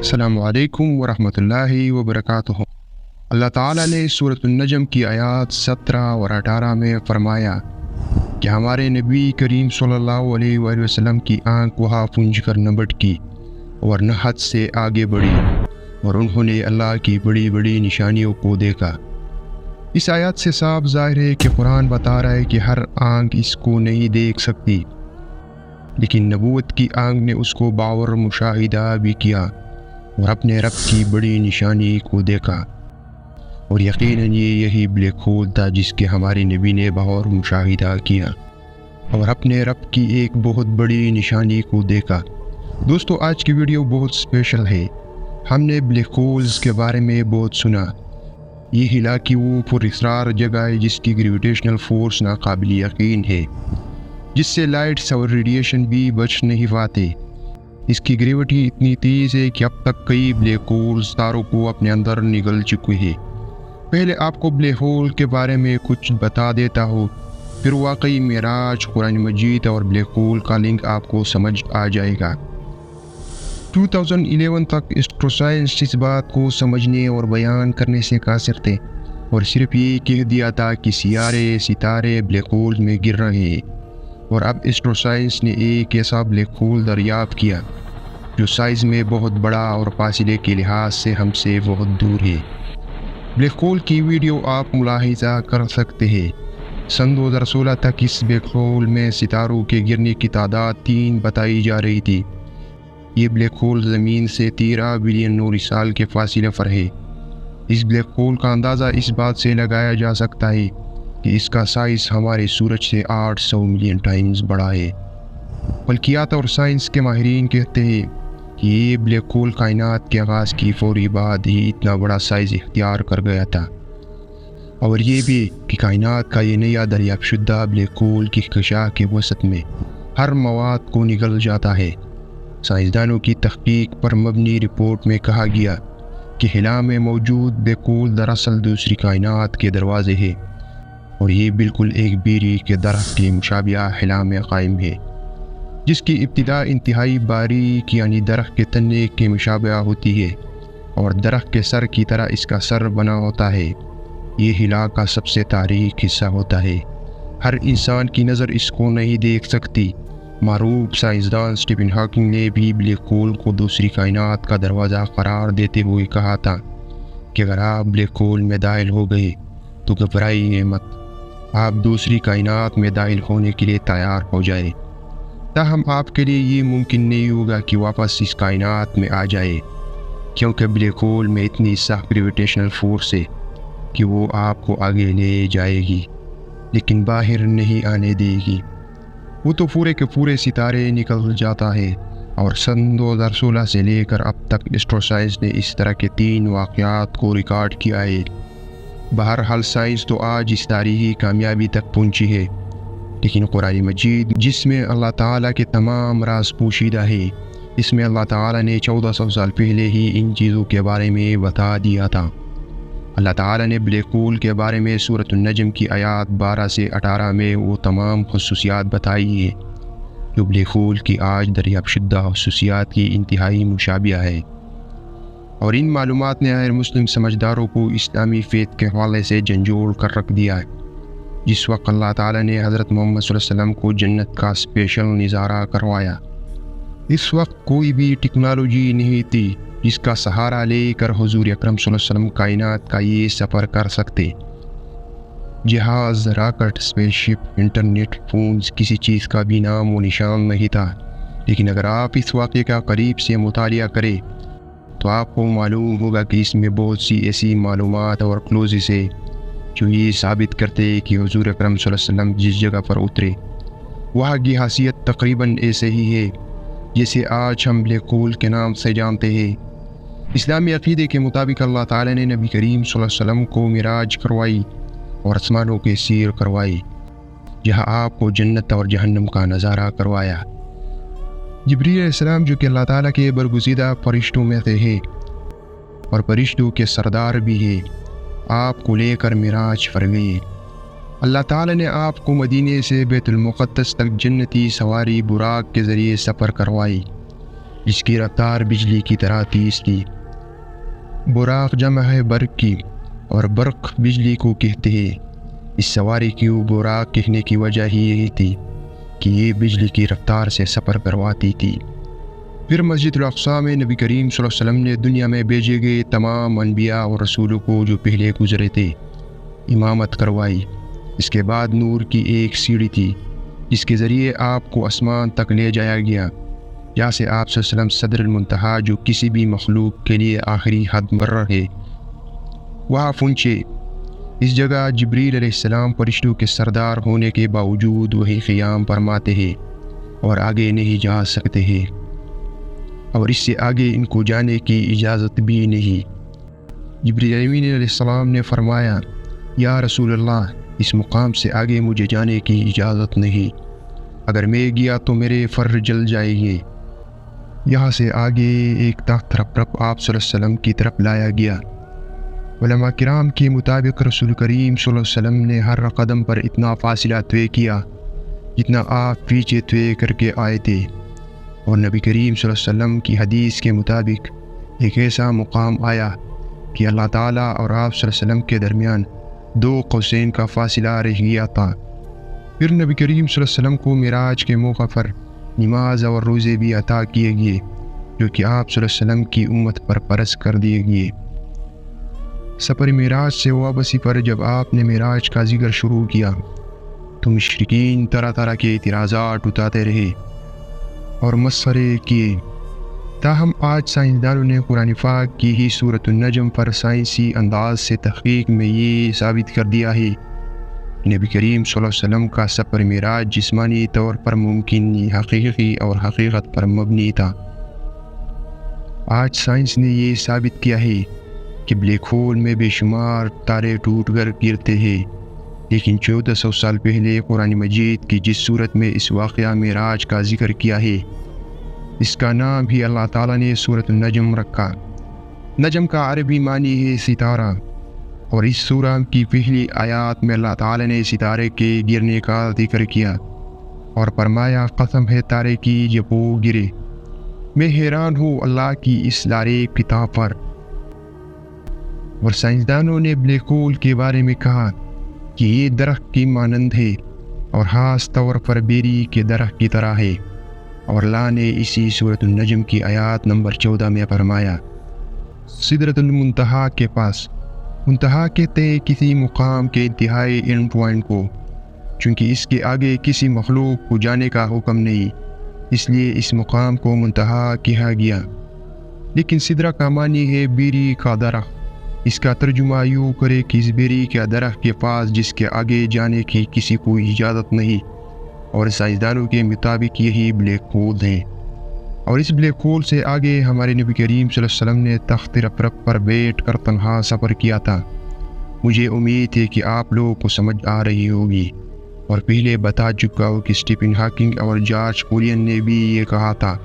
السلام علیکم ورحمۃ اللہ وبرکاتہ۔ اللہ تعالیٰ نے سورۃ النجم کی آیات 17 اور 18 میں فرمایا کہ ہمارے نبی کریم صلی اللہ علیہ وآلہ وسلم کی آنکھ وہاں پونجھ کر نہ بٹکی اور نہ حد سے آگے بڑھی، اور انہوں نے اللہ کی بڑی بڑی نشانیوں کو دیکھا۔ اس آیات سے صاف ظاہر ہے کہ قرآن بتا رہا ہے کہ ہر آنکھ اس کو نہیں دیکھ سکتی، لیکن نبوت کی آنکھ نے اس کو باور مشاہدہ بھی کیا اور اپنے رب کی بڑی نشانی کو دیکھا، اور یقیناً یہی بلیک ہول تھا جس کے ہمارے نبی نے باور مشاہدہ کیا اور اپنے رب کی ایک بہت بڑی نشانی کو دیکھا۔ دوستو، آج کی ویڈیو بہت اسپیشل ہے۔ ہم نے بلیک ہولز کے بارے میں بہت سنا۔ یہ ہلاکی وہ پر اسرار جگہ ہے جس کی گریویٹیشنل فورس ناقابل یقین ہے، جس سے لائٹس اور ریڈیشن بھی بچ نہیں پاتے۔ اس کی گریوٹی اتنی تیز ہے کہ اب تک کئی بلیک ہولز تاروں کو اپنے اندر نگل چکے ہیں۔ پہلے آپ کو بلیک ہول کے بارے میں کچھ بتا دیتا ہوں، پھر واقعی معراج، قرآن مجید اور بلیک ہول کا لنک آپ کو سمجھ آ جائے گا۔ 2011 تک ایسٹروسائنس اس بات کو سمجھنے اور بیان کرنے سے قاصر تھے، اور صرف یہ کہہ دیا تھا کہ سیارے، ستارے بلیک ہول میں گر رہے ہیں، اور اب ایسٹروسائنس نے ایک ایسا بلیک ہول دریافت کیا جو سائز میں بہت بڑا اور فاصلے کے لحاظ سے ہم سے بہت دور ہے۔ بلیک ہول کی ویڈیو آپ ملاحظہ کر سکتے ہیں۔ سن 2016 تک اس بلیک ہول میں ستاروں کے گرنے کی تعداد 3 بتائی جا رہی تھی۔ یہ بلیک ہول زمین سے 13 بلین نوری سال کے فاصلے پر ہے۔ اس بلیک ہول کا اندازہ اس بات سے لگایا جا سکتا ہے کہ اس کا سائز ہمارے سورج سے 800 ملین ٹائمز بڑا ہے۔ فلکیات اور سائنس کے ماہرین کہتے ہیں کہ یہ بلیک ہول کائنات کے آغاز کی فوری بعد ہی اتنا بڑا سائز اختیار کر گیا تھا، اور یہ بھی کہ کائنات کا یہ نیا دریافت شدہ بلیک ہول کی خشاک کے وسط میں ہر مواد کو نگل جاتا ہے۔ سائنسدانوں کی تحقیق پر مبنی رپورٹ میں کہا گیا کہ خلا میں موجود بلیک ہول دراصل دوسری کائنات کے دروازے ہیں، اور یہ بالکل ایک بیری کے درخت کے مشابہ خلا میں قائم ہے، جس کی ابتدا انتہائی باریک یعنی درخت کے تنے کے مشابہ ہوتی ہے، اور درخت کے سر کی طرح اس کا سر بنا ہوتا ہے۔ یہ خلا کا سب سے تاریک حصہ ہوتا ہے۔ ہر انسان کی نظر اس کو نہیں دیکھ سکتی۔ معروف سائنسدان اسٹیفن ہاکنگ نے بھی بلیک ہول کو دوسری کائنات کا دروازہ قرار دیتے ہوئے کہا تھا کہ اگر آپ بلیک ہول میں داخل ہو گئے تو گھبرائیے مت، آپ دوسری کائنات میں داخل ہونے کے لیے تیار ہو جائے۔ تاہم آپ کے لیے یہ ممکن نہیں ہوگا کہ واپس اس کائنات میں آ جائے، کیونکہ بلیک ہول میں اتنی سخت گریویٹیشنل فورس ہے کہ وہ آپ کو آگے لے جائے گی لیکن باہر نہیں آنے دے گی۔ وہ تو پورے کے پورے ستارے نکل جاتا ہے، اور سن 2016 سے لے کر اب تک ایسٹروسائنس نے اس طرح کے 3 واقعات کو ریکارڈ کیا ہے۔ بہرحال سائنس تو آج اس تاریخی کامیابی تک پہنچی ہے، لیکن قرآن مجید جس میں اللہ تعالیٰ کے تمام راز پوشیدہ ہے، اس میں اللہ تعالیٰ نے 1400 سال پہلے ہی ان چیزوں کے بارے میں بتا دیا تھا۔ اللہ تعالیٰ نے بلیک ہول کے بارے میں سورۃ النجم کی آیات 12 سے 18 میں وہ تمام خصوصیات بتائی ہیں جو بلیک ہول کی آج دریافت شدہ خصوصیات کی انتہائی مشابہ ہے، اور ان معلومات نے غیر مسلم سمجھداروں کو اسلامی فیت کے حوالے سے جھنجھوڑ کر رکھ دیا ہے۔ جس وقت اللہ تعالیٰ نے حضرت محمد صلی اللہ علیہ وسلم کو جنت کا اسپیشل نظارہ کروایا، اس وقت کوئی بھی ٹیکنالوجی نہیں تھی جس کا سہارا لے کر حضور اکرم صلی اللہ علیہ وسلم کائنات کا یہ سفر کر سکتے۔ جہاز، راکٹ، اسپیس شپ، انٹرنیٹ، فونز، کسی چیز کا بھی نام و نشان نہیں تھا۔ لیکن اگر آپ اس واقعے کا قریب سے مطالعہ کریں تو آپ کو معلوم ہوگا کہ اس میں بہت سی ایسی معلومات اور کلوزز ہیں جو یہ ثابت کرتے ہیں کہ حضور اکرم صلی اللہ علیہ وسلم جس جگہ پر اترے وہاں کی حیثیت تقریباً ایسے ہی ہے جیسے آج ہم بلیک ہول کے نام سے جانتے ہیں۔ اسلامی عقیدے کے مطابق اللہ تعالیٰ نے نبی کریم صلی اللہ علیہ وسلم کو معراج کروائی اور آسمانوں کے سیر کروائی، جہاں آپ کو جنت اور جہنم کا نظارہ کروایا۔ جبریل علیہ السلام جو کہ اللہ تعالیٰ کے برگزیدہ فرشتوں میں سے ہے اور فرشتوں کے سردار بھی ہے، آپ کو لے کر معراج پر گئے۔ اللہ تعالیٰ نے آپ کو مدینے سے بیت المقدس تک جنتی سواری براق کے ذریعے سفر کروائی۔ جس کی رفتار بجلی کی طرح تیز تھی۔ براق جمع ہے برق کی، اور برق بجلی کو کہتے ہیں۔ اس سواری کی براق کہنے کی وجہ ہی یہی تھی کہ یہ بجلی کی رفتار سے سفر کرواتی تھی۔ پھر مسجد الاقصیٰ میں نبی کریم صلی اللہ علیہ وسلم نے دنیا میں بھیجے گئے تمام انبیاء اور رسولوں کو جو پہلے گزرے تھے امامت کروائی۔ اس کے بعد نور کی ایک سیڑھی تھی جس کے ذریعے آپ کو آسمان تک لے جایا گیا، جہاں سے آپ صلی اللہ علیہ وسلم صدر المنتہا جو کسی بھی مخلوق کے لیے آخری حد مقرر ہے وہاں پہنچے۔ اس جگہ جبریل علیہ السلام فرشتوں کے سردار ہونے کے باوجود وہی قیام فرماتے ہیں اور آگے نہیں جا سکتے ہیں، اور اس سے آگے ان کو جانے کی اجازت بھی نہیں۔ جبریل امین علیہ السلام نے فرمایا، یا رسول اللہ، اس مقام سے آگے مجھے جانے کی اجازت نہیں، اگر میں گیا تو میرے فر جل جائیں گے۔ یہاں سے آگے ایک تخت رپ آپ صلی اللہ علیہ وسلم کی طرف لایا گیا۔ علماء کرام کے مطابق رسول کریم صلی اللہ علیہ وسلم نے ہر قدم پر اتنا فاصلہ طے کیا جتنا آپ پیچھے طے کر کے آئے تھے، اور نبی کریم صلی اللہ علیہ وسلم کی حدیث کے مطابق ایک ایسا مقام آیا کہ اللہ تعالیٰ اور آپ صلی اللہ علیہ وسلم کے درمیان 2 قوسین کا فاصلہ رہ گیا تھا۔ پھر نبی کریم صلی اللہ علیہ وسلم کو معراج کے موقع پر نماز اور روزے بھی عطا کیے گئے، جو کہ آپ صلی اللہ علیہ وسلم کی امت پر فرض کر دیے گئے۔ سفر معراج سے واپسی پر جب آپ نے معراج کا ذکر شروع کیا تو مشرکین طرح طرح کے اعتراضات اٹھاتے رہے اور مسخرے کیے، تاہم آج سائنسدانوں نے قرآن پاک کی ہی سورۃ النجم پر سائنسی انداز سے تحقیق میں یہ ثابت کر دیا ہے کہ نبی کریم صلی اللہ علیہ وسلم کا سفر معراج جسمانی طور پر ممکن، حقیقی اور حقیقت پر مبنی تھا۔ آج سائنس نے یہ ثابت کیا ہے کہ بلیک ہول میں بے شمار تارے ٹوٹ کر گرتے ہیں، لیکن 1400 سال پہلے قرآن مجید کی جس صورت میں اس واقعہ معراج کا ذکر کیا ہے، اس کا نام بھی اللہ تعالیٰ نے سورۃ النجم رکھا۔ نجم کا عربی معنی ہے ستارہ، اور اس سورہ کی پہلی آیات میں اللہ تعالیٰ نے ستارے کے گرنے کا ذکر کیا اور فرمایا، قسم ہے تارے کی جب وہ گرے۔ میں حیران ہوں اللہ کی اس لارے کتاب پر۔ اور سائنسدانوں نے بلیک ہول کے بارے میں کہا کہ یہ درخت کی مانند ہے اور خاص طور پر بیری کے درخت کی طرح ہے، اور اللہ نے اسی سورۃ النجم کی آیات نمبر 14 میں فرمایا، سدرۃ المنتہا کے پاس۔ منتہا کہتے ہیں کسی مقام کے انتہائی اینڈ پوائنٹ کو، چونکہ اس کے آگے کسی مخلوق کو جانے کا حکم نہیں، اس لیے اس مقام کو منتہا کہا گیا۔ لیکن سدرہ کا معنی ہے بیری کا درخت۔ اس کا ترجمہ یوں کرے کہ اس بیری کے درخت کے پاس جس کے آگے جانے کی کسی کو اجازت نہیں، اور سائنسدانوں کے مطابق یہی بلیک ہول ہے۔ اور اس بلیک ہول سے آگے ہمارے نبی کریم صلی اللہ علیہ وسلم نے تخت رفرف پر بیٹھ کر تنہا سفر کیا تھا۔ مجھے امید ہے کہ آپ لوگوں کو سمجھ آ رہی ہوگی، اور پہلے بتا چکا ہوں کہ اسٹیفن ہاکنگ اور جارج کولین نے بھی یہ کہا تھا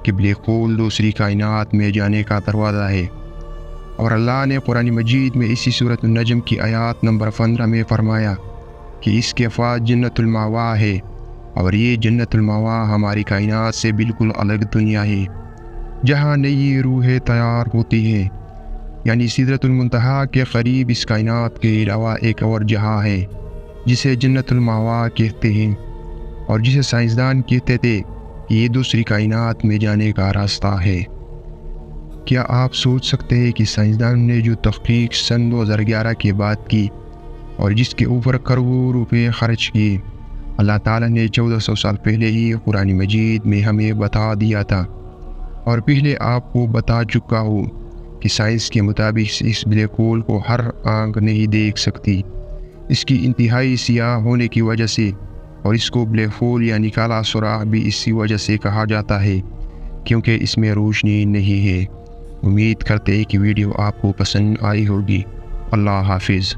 کہ بلیک ہول دوسری کائنات میں جانے کا دروازہ ہے، اور اللہ نے قرآن مجید میں اسی سورۃ النجم کی آیات نمبر 15 میں فرمایا کہ اس کے پاس جنت المأوا ہے، اور یہ جنت المأوا ہماری کائنات سے بالکل الگ دنیا ہے جہاں نئی روحیں تیار ہوتی ہیں، یعنی سدرۃ المنتہا کے قریب اس کائنات کے علاوہ ایک اور جہاں ہے جسے جنت المأوا کہتے ہیں، اور جسے سائنسدان کہتے تھے کہ یہ دوسری کائنات میں جانے کا راستہ ہے۔ کیا آپ سوچ سکتے ہیں کہ سائنسدان نے جو تحقیق سن 2011 کے بعد کی اور جس کے اوپر کروڑوں روپے خرچ کیے، اللہ تعالیٰ نے 1400 سال پہلے ہی قرآن مجید میں ہمیں بتا دیا تھا، اور پہلے آپ کو بتا چکا ہوں کہ سائنس کے مطابق اس بلیک ہول کو ہر آنکھ نہیں دیکھ سکتی، اس کی انتہائی سیاہ ہونے کی وجہ سے، اور اس کو بلیک ہول یعنی کالا سوراخ بھی اسی وجہ سے کہا جاتا ہے کیونکہ اس میں روشنی نہیں ہے۔ امید کرتے ہیں کہ ویڈیو آپ کو پسند آئی ہوگی۔ اللہ حافظ۔